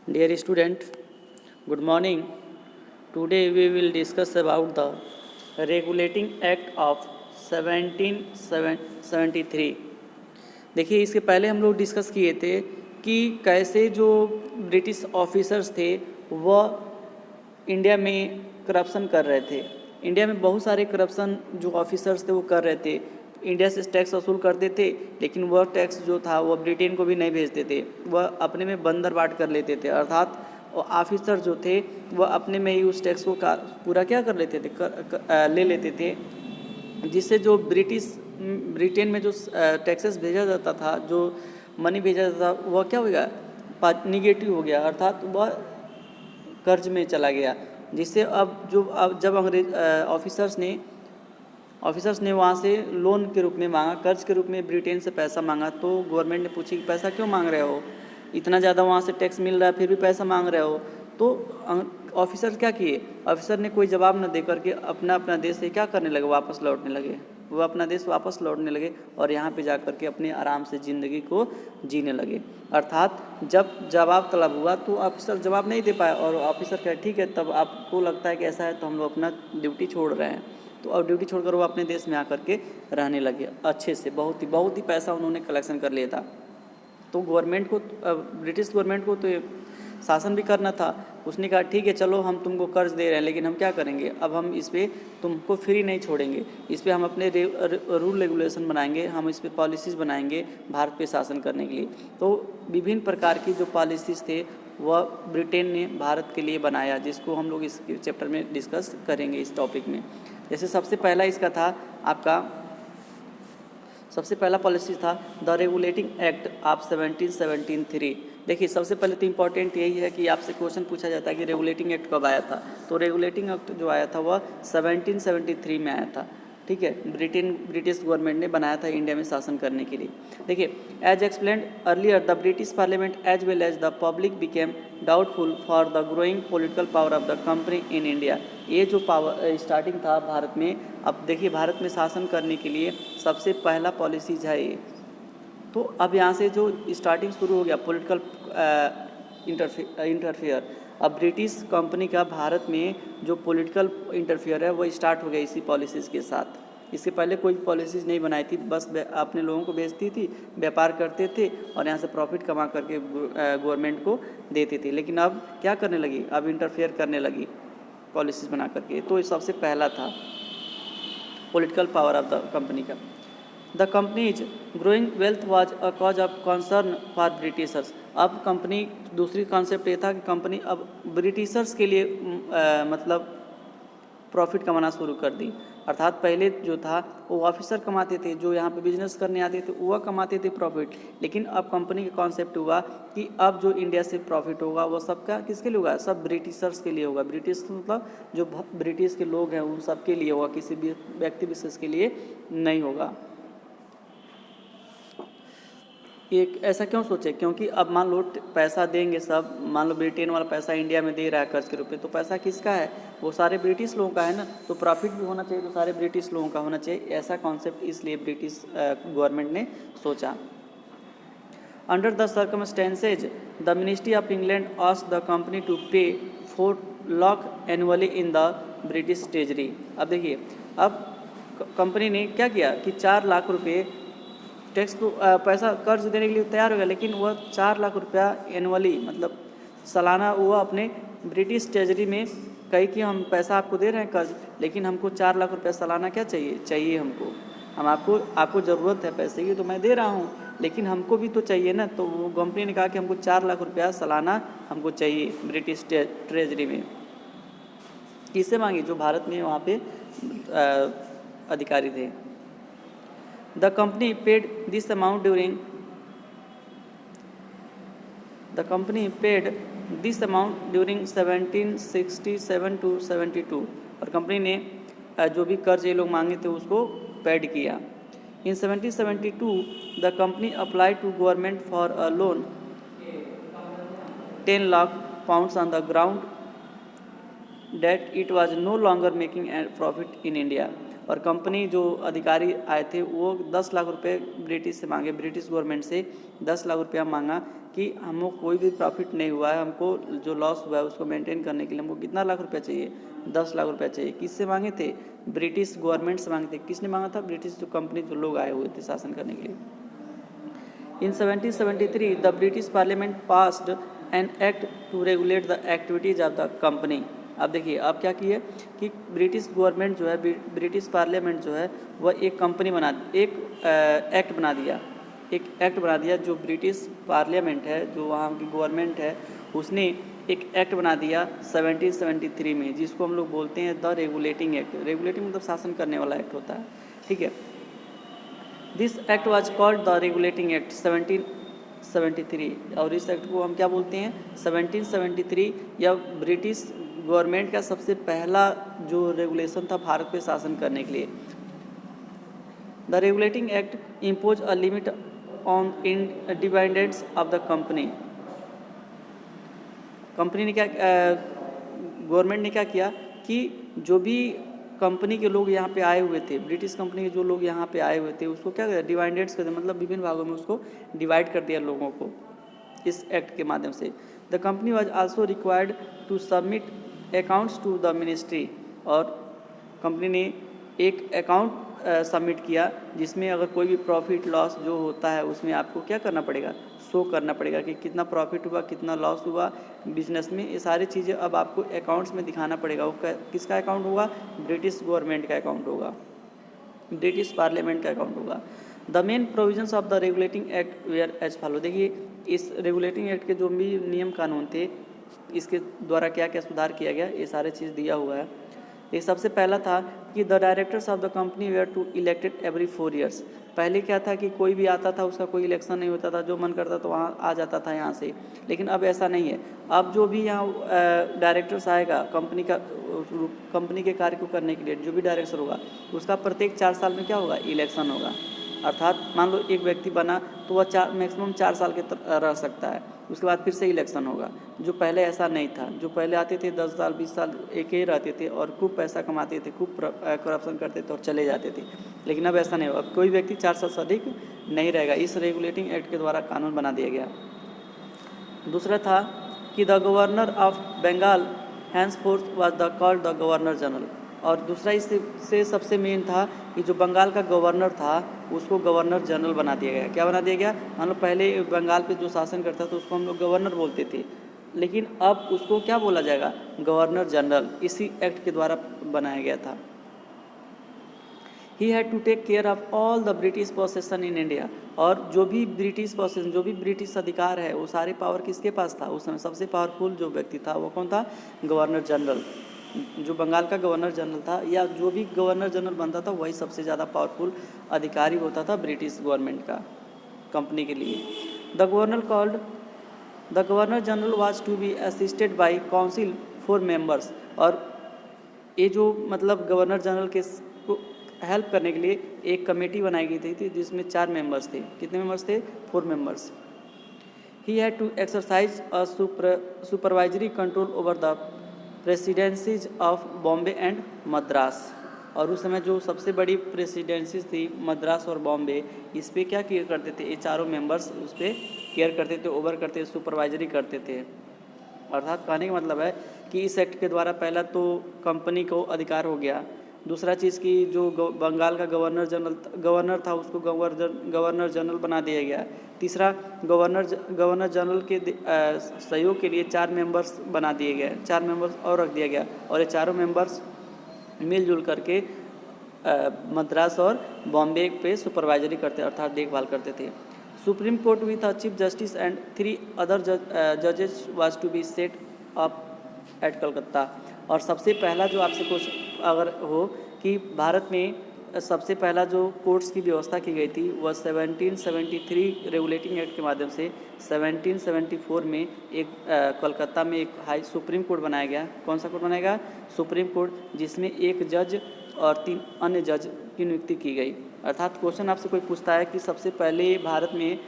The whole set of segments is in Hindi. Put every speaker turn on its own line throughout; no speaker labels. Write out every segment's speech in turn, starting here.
Dear student, good morning. Today we will discuss about the Regulating Act of 1773. देखिए, इसके पहले हम लोग डिस्कस किए थे कि कैसे जो ब्रिटिश ऑफिसर्स थे वह इंडिया में करप्शन कर रहे थे। इंडिया में बहुत सारे करप्शन जो ऑफिसर्स थे वो कर रहे थे। इंडिया से टैक्स वसूल करते थे, लेकिन वह टैक्स जो था वह ब्रिटेन को भी नहीं भेजते थे, वह अपने में बंदर बांट कर लेते थे। अर्थात ऑफिसर जो थे वह अपने में ही उस टैक्स को पूरा क्या कर लेते थे, ले लेते थे, जिससे जो ब्रिटेन में जो टैक्सेस भेजा जाता था, जो मनी भेजा जाता था, वह क्या हो गया, निगेटिव हो गया, अर्थात वह कर्ज में चला गया। जिससे अब जब अंग्रेज ऑफिसर्स ने वहाँ से लोन के रूप में मांगा, कर्ज के रूप में ब्रिटेन से पैसा मांगा, तो गवर्नमेंट ने पूछी कि पैसा क्यों मांग रहे हो, इतना ज़्यादा वहाँ से टैक्स मिल रहा है फिर भी पैसा मांग रहे हो। तो ऑफिसर क्या किए, ऑफिसर ने कोई जवाब न दे करके अपना देश से क्या करने लगे, वापस लौटने लगे। वो अपना देश वापस लौटने लगे और यहाँ पे जा कर के अपने आराम से ज़िंदगी को जीने लगे। अर्थात जब जवाब तलब हुआ तो ऑफिसर जवाब नहीं दे पाया और ऑफिसर कहे ठीक है, तब आपको लगता है कि ऐसा है तो हम लोग अपना ड्यूटी छोड़ रहे हैं। तो अब ड्यूटी छोड़कर वो अपने देश में आकर के रहने लगे अच्छे से। बहुत ही पैसा उन्होंने कलेक्शन कर लिया था। तो गवर्नमेंट को, ब्रिटिश गवर्नमेंट को तो शासन भी करना था। उसने कहा ठीक है, चलो हम तुमको कर्ज दे रहे हैं, लेकिन हम क्या करेंगे, अब हम इस पर तुमको फ्री नहीं छोड़ेंगे, इस पर हम अपने रूल रेगुलेशन बनाएंगे, हम इस पर पॉलिसीज़ बनाएंगे भारत पे शासन करने के लिए। तो विभिन्न प्रकार की जो पॉलिसीज़ थे वह ब्रिटेन ने भारत के लिए बनाया, जिसको हम लोग इस चैप्टर में डिस्कस करेंगे इस टॉपिक में। जैसे सबसे पहला इसका था आपका, सबसे पहला पॉलिसी था द रेगुलेटिंग एक्ट ऑफ 1773। देखिए, सबसे पहले तो इम्पॉर्टेंट यही है कि आपसे क्वेश्चन पूछा जाता है कि रेगुलेटिंग एक्ट कब आया था। तो रेगुलेटिंग एक्ट जो आया था वह 1773 में आया था। ठीक है, ब्रिटिश गवर्नमेंट ने बनाया था इंडिया में शासन करने के लिए। देखिए, as explained earlier the British parliament as well as the public became doubtful for the growing political power of the company in India. ये जो पावर स्टार्टिंग था भारत में, अब देखिए भारत में शासन करने के लिए सबसे पहला पॉलिसीज है ये। तो अब यहाँ से जो स्टार्टिंग शुरू हो गया पॉलिटिकल इंटरफेयर। अब ब्रिटिश कंपनी का भारत में जो पॉलिटिकल इंटरफेयर है वो स्टार्ट हो गया इसी पॉलिसीज़ के साथ। इससे पहले कोई पॉलिसीज़ नहीं बनाई थी, बस अपने लोगों को बेचती थी, व्यापार करते थे और यहाँ से प्रॉफिट कमा करके गवर्नमेंट को देते थे। लेकिन अब क्या करने लगी, अब इंटरफेयर करने लगी पॉलिसीज़ बना करके। तो ये सबसे पहला था political power of the company का। The company's growing wealth was a cause of concern for britishers. अब कंपनी, दूसरी कॉन्सेप्ट ये था कि कंपनी अब ब्रिटिशर्स के लिए मतलब प्रॉफिट कमाना शुरू कर दी। अर्थात पहले जो था वो ऑफिसर कमाते थे, जो यहाँ पे बिजनेस करने आते थे वह कमाते थे प्रॉफिट। लेकिन अब कंपनी का कॉन्सेप्ट हुआ कि अब जो इंडिया से प्रॉफिट होगा वो सबका किसके लिए होगा, सब ब्रिटिशर्स के लिए होगा। ब्रिटिश मतलब जो ब्रिटिश के लोग हैं उन सब के लिए होगा, किसी भी व्यक्ति विशेष के लिए नहीं होगा। ये ऐसा क्यों सोचे, क्योंकि अब मान लो पैसा देंगे सब, मान लो ब्रिटेन वाला पैसा इंडिया में दे रहा है कर्ज के रूप में, तो पैसा किसका है, वो सारे ब्रिटिश लोगों का है ना। तो प्रॉफिट भी होना चाहिए तो सारे ब्रिटिश लोगों का होना चाहिए। ऐसा कॉन्सेप्ट इसलिए ब्रिटिश गवर्नमेंट ने सोचा। Under the circumstances the ministry of England asked the company to pay 4 lakh annually in the British treasury. अब देखिए, अब कंपनी ने क्या किया कि 4 लाख रुपये टैक्स तो पैसा कर्ज देने के लिए तैयार हो गया, लेकिन वह 4 लाख रुपया एनुअली मतलब सालाना वो अपने ब्रिटिश ट्रेजरी में कही कि हम पैसा आपको दे रहे हैं कर्ज, लेकिन हमको 4 लाख रुपया सालाना क्या चाहिए हमको, हम आपको ज़रूरत है पैसे की तो मैं दे रहा हूँ, लेकिन हमको भी तो चाहिए ना। तो वो कंपनी ने कहा कि हमको 4 लाख रुपया सालाना हमको चाहिए ब्रिटिश ट्रेजरी में। किससे मांगी, जो भारत में वहाँ पे अधिकारी थे। The company paid this amount during 1767 to 72। और कंपनी ने जो भी कर्ज ये लोग मांगे थे उसको पेड किया। In 1772 the company apply to government for a loan 10 lakh pounds on the ground that it was no longer making a profit in India। और कंपनी जो अधिकारी आए थे वो 10 लाख रुपए ब्रिटिश से मांगे, ब्रिटिश गवर्नमेंट से 10 लाख रुपया मांगा कि हमको कोई भी प्रॉफिट नहीं हुआ है, हमको जो लॉस हुआ है उसको मेंटेन करने के लिए हमको कितना लाख रुपया चाहिए, 10 लाख रुपया चाहिए। किससे मांगे थे? ब्रिटिश गवर्नमेंट से मांगे थे। किसने मांगा था? ब्रिटिश जो कंपनी जो लोग आए हुए थे शासन करने के लिए। In 1773, the British Parliament passed an act to regulate the activities of the company. अब देखिए अब क्या किए कि ब्रिटिश गवर्नमेंट जो है, ब्रिटिश पार्लियामेंट जो है वह एक कंपनी बना, एक एक्ट बना दिया, एक एक्ट बना दिया। जो ब्रिटिश पार्लियामेंट है, जो वहाँ की गवर्नमेंट है, उसने एक एक्ट बना दिया 1773 में, जिसको हम लोग बोलते हैं द रेगुलेटिंग एक्ट। रेगुलेटिंग मतलब शासन करने वाला एक्ट होता है, ठीक है। This act was called the regulating act 1773, और इस एक्ट को हम क्या बोलते हैं? 1773 या ब्रिटिश गवर्नमेंट का सबसे पहला जो रेगुलेशन था भारत पे शासन करने के लिए। The regulating act impose a limit on independence of the company. Company ने क्या, गवर्नमेंट ने क्या किया कि जो भी कंपनी के लोग यहाँ पे आए हुए थे, ब्रिटिश कंपनी के जो लोग यहाँ पे आए हुए थे, उसको क्या कर डिवाइडेड्स कर दिया, मतलब विभिन्न भागों में उसको डिवाइड कर दिया लोगों को इस एक्ट के माध्यम से। The company was also required to submit accounts to the ministry, और कंपनी ने एक अकाउंट सबमिट किया जिसमें अगर कोई भी प्रॉफिट लॉस जो होता है उसमें आपको क्या करना पड़ेगा? शो करना पड़ेगा कि कितना प्रॉफिट हुआ, कितना लॉस हुआ बिजनेस में। ये सारी चीज़ें अब आपको अकाउंट्स में दिखाना पड़ेगा। वो किसका अकाउंट होगा? ब्रिटिश गवर्नमेंट का अकाउंट होगा, ब्रिटिश पार्लियामेंट का अकाउंट होगा। The main provisions of the regulating act were as follow. देखिए इस रेगुलेटिंग एक्ट के जो भी नियम कानून थे, इसके द्वारा क्या क्या सुधार किया गया, ये सारे चीज़ दिया हुआ है। ये सबसे पहला था कि the directors of the company were to elected every 4 years. पहले क्या था कि कोई भी आता था, उसका कोई इलेक्शन नहीं होता था, जो मन करता तो वहाँ आ जाता था यहाँ से। लेकिन अब ऐसा नहीं है। अब जो भी यहाँ डायरेक्टर्स आएगा कंपनी के कार्य को करने के लिए, जो भी डायरेक्टर होगा उसका प्रत्येक 4 साल में क्या होगा? इलेक्शन होगा। अर्थात मान लो एक व्यक्ति बना तो वह मैक्सिमम 4 साल के रह सकता है, उसके बाद फिर से इलेक्शन होगा। जो पहले ऐसा नहीं था, जो पहले आते थे 10 साल 20 साल एक ही रहते थे और खूब पैसा कमाते थे, खूब करप्शन करते थे और चले जाते थे। लेकिन अब ऐसा नहीं होगा, अब कोई व्यक्ति 4 साल से अधिक नहीं रहेगा। इस रेगुलेटिंग एक्ट के द्वारा कानून बना दिया गया। दूसरा था कि the governor of Bengal henceforth was the called the governor general, और दूसरा इससे सबसे मेन था कि जो बंगाल का गवर्नर था उसको गवर्नर जनरल बना दिया गया। क्या बना दिया गया? मान लो पहले बंगाल पे जो शासन करता था उसको हम लोग गवर्नर बोलते थे, लेकिन अब उसको क्या बोला जाएगा? Governor general. इसी एक्ट के द्वारा बनाया गया था। He had to take care of all the British possession in India, और जो भी ब्रिटिश पोसेसन, जो भी ब्रिटिश अधिकार है, वो सारे पावर किसके पास था? उस समय सबसे पावरफुल जो व्यक्ति था वो कौन था? Governor general. जो बंगाल का गवर्नर जनरल था, या जो भी गवर्नर जनरल बनता था, वही सबसे ज़्यादा पावरफुल अधिकारी होता था ब्रिटिश गवर्नमेंट का कंपनी के लिए। The governor general was to be assisted by council 4 members, और ये जो मतलब गवर्नर जनरल के को हेल्प करने के लिए एक कमेटी बनाई गई थी जिसमें 4 मेंबर्स थे। कितने मेंबर्स थे? 4 members. He had to exercise a supervisory control over the presidencies of Bombay and Madras, और उस समय जो सबसे बड़ी प्रेसिडेंसीज थी मद्रास और बॉम्बे, इस पर क्या केयर करते थे? ये चारों मेंबर्स उस पर केयर करते थे, ओवर करते, सुपरवाइजरी करते थे। अर्थात कहने का मतलब है कि इस एक्ट के द्वारा पहला तो कंपनी को अधिकार हो गया। दूसरा चीज़ कि जो बंगाल का गवर्नर था उसको गवर्नर जनरल बना दिया गया। तीसरा, गवर्नर जनरल के सहयोग के लिए 4 मेंबर्स बना दिए गए, 4 मेंबर्स और रख दिया गया, और ये चारों मेंबर्स मिलजुल करके मद्रास और बॉम्बे पे सुपरवाइजरी करते अर्थात देखभाल करते थे। Supreme court with a chief justice and 3 other जजेस was to be set up at Calcutta. और सबसे पहला जो आपसे क्वेश्चन अगर हो कि भारत में सबसे पहला जो कोर्ट्स की व्यवस्था की गई थी वह 1773 रेगुलेटिंग एक्ट के माध्यम से 1774 में एक कलकत्ता में एक हाई सुप्रीम कोर्ट बनाया गया। कौन सा कोर्ट बनाया गया? सुप्रीम कोर्ट, जिसमें 1 जज और 3 अन्य जज की नियुक्ति की गई। अर्थात क्वेश्चन आपसे कोई पूछता है कि सबसे पहले भारत में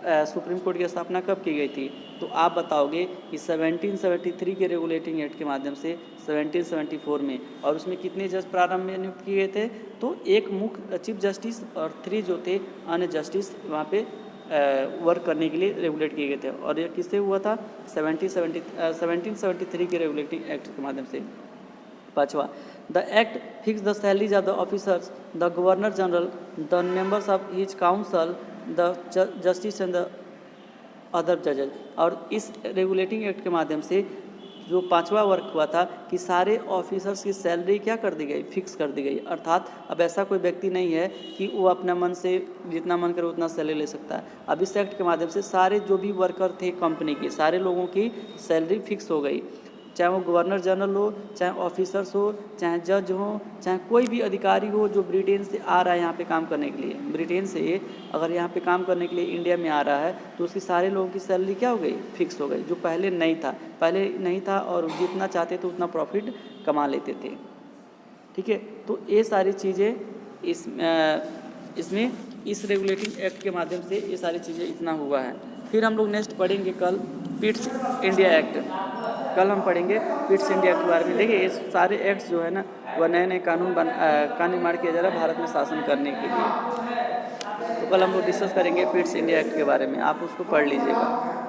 सुप्रीम कोर्ट की स्थापना कब की गई थी? तो आप बताओगे कि 1773 के रेगुलेटिंग एक्ट के माध्यम से 1774 में, और उसमें कितने जज प्रारंभ में नियुक्त किए गए थे? तो एक मुख्य चीफ जस्टिस और 3 जो थे अन्य जस्टिस वहाँ पे वर्क करने के लिए रेगुलेट किए गए थे। और यह किससे हुआ था? 1773 के रेगुलेटिंग एक्ट के माध्यम से। पाँचवा, the act fix the salaries of the officers, the governor general, the members of his council, the justice and the other जजेज। और इस रेगुलेटिंग एक्ट के माध्यम से जो पांचवा वर्क हुआ था कि सारे ऑफिसर्स की सैलरी क्या कर दी गई? फिक्स कर दी गई। अर्थात अब ऐसा कोई व्यक्ति नहीं है कि वो अपना मन से जितना मन करे उतना सैलरी ले सकता है। अब इस एक्ट के माध्यम से सारे जो भी वर्कर थे कंपनी के, सारे लोगों की सैलरी फिक्स हो गई, चाहे वो गवर्नर जनरल हो, चाहे ऑफिसर्स हो, चाहे जज हो, चाहे कोई भी अधिकारी हो जो ब्रिटेन से आ रहा है यहाँ पे काम करने के लिए। ब्रिटेन से अगर यहाँ पे काम करने के लिए इंडिया में आ रहा है तो उसकी सारे लोगों की सैलरी क्या हो गई? फिक्स हो गई, जो पहले नहीं था और जितना चाहते थे उतना प्रॉफिट कमा लेते थे। ठीक है, तो ये सारी चीज़ें इसमें इस रेगुलेटिंग एक्ट के माध्यम से ये सारी चीज़ें इतना हुआ है। फिर हम लोग नेक्स्ट पढ़ेंगे कल पिट्स इंडिया एक्ट। कल हम पढ़ेंगे पिट्स इंडिया एक्ट के बारे में। देखिए ये सारे एक्ट्स जो है ना वह नए नए कानून का निर्माण किया जा रहा है भारत में शासन करने के लिए। तो कल हम लोग डिस्कस करेंगे पिट्स इंडिया एक्ट के बारे में, आप उसको पढ़ लीजिएगा।